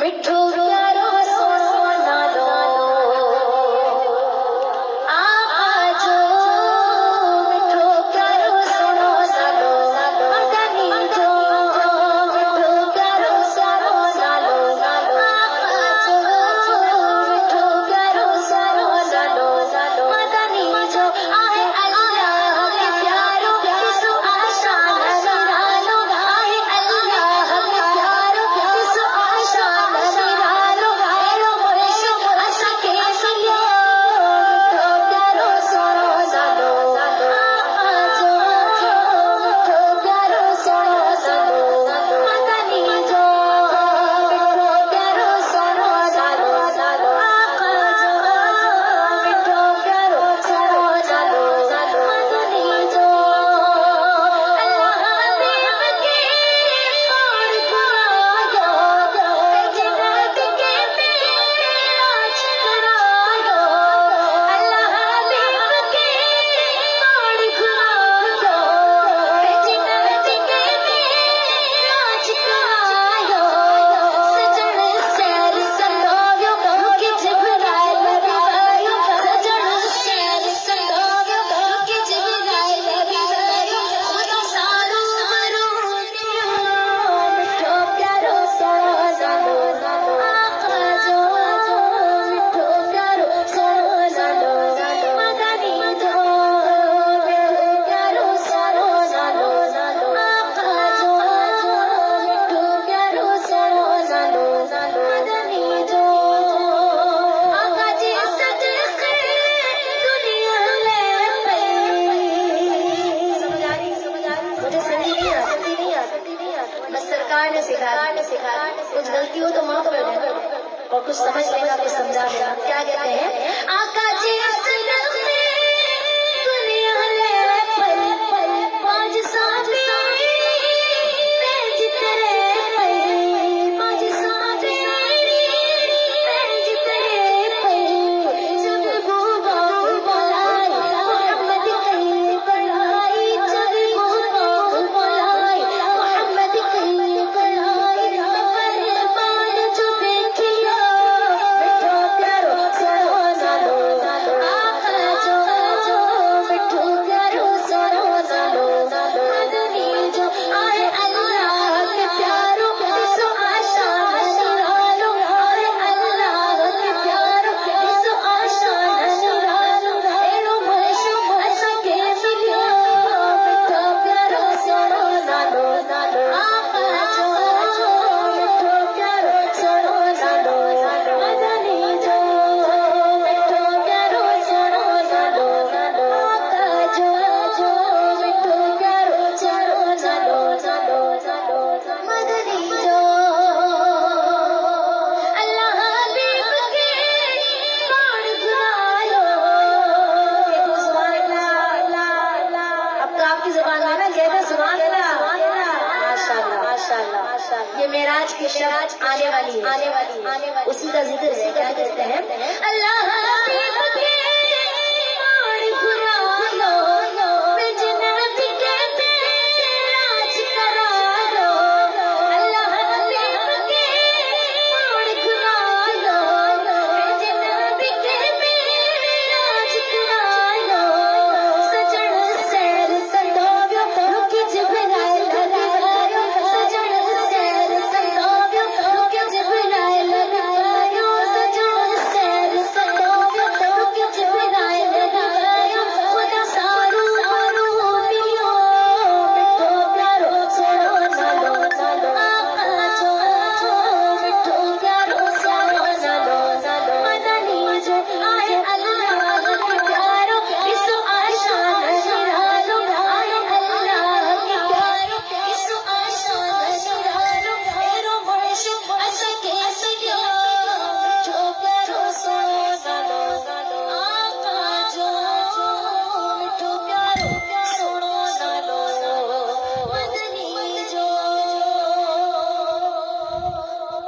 मिठो प्यारो सोनो नालो आजो मिठो प्यारो सोनो नालो मदनी जो मिठो प्यारो सोनो नालो आजो मिठो प्यारो सोनो नालो मदनी जो आहे अल्लाह के प्यारो सो आशान निरालो आहे अल्लाह के प्यारो सो आशान निरालो एरो मोशो असा के सियो मिठो प्यारो सोनो नालो आजो मिठो प्यारो सोनो नालो मदनी जो मिठो प्यारो सोनो नालो आजो मिठो प्यारो सोनो नालो मदनी जो अल्लाह हबीब के कौन खुआयो जन्नत के मेराज करायो अल्लाह हबीब के कौन खुआयो जन्नत के मेराज करायो सजण सैर संदोयो के जिब्राइल रिवायो सजण सैर संदोयो के जिब्राइल रिवायो खुदा सारो मरो मिठो प्यारो सोनो नालो आका जो मिठो प्यारो सोनो नालो मदनी जो मिठो प्यारो सोनो नालो आका जो मिठो प्यारो सोनो नालो मदनी जो आका जी सदके दुनिया ले समझ आ रही मुझे सही नहीं आती बस सरकार ने सिखा कुछ गलती हो तो माफ कर देना और कुछ समझ लेना कुछ समझा देना क्या कहते हैं आका जी सदके दुनिया ले पाँच साथी तेज तेरे पाँच साथी तेज तेरे जब भूबा बुलाई मोहम्मद कहीं पढ़ाई जब भूबा बुलाई मोहम्मद कहीं पढ़ाई फरमान जो देखियो मिठो प्यारो सोनो नालो आका जो मिठो प्यारो सोनो नालो मदनी जो आए अल्लाह के प्यारो सो आशान निरालो आए अल्लाह के प्यारो सो आशान निरालो एरो मोशो असा के मिलियो मिठो प्यारो सोनो नालो आका जो मिठो प्यारो सोनो नालो मदनी जो मिठो प्यारो सोनो नालो आका जो मिठो प्यारो सोनो नालो मदनी जो अल्लाह हबीब के कौन खुआयो कहते सुभान अल्लाह अब तो आपकी जुबान में ना कहते सुभान अल्लाह माशाअल्लाह ये मेराज की शब आने वाली है उसी का जिक्र है क्या कहते हैं अल्लाह हबीब के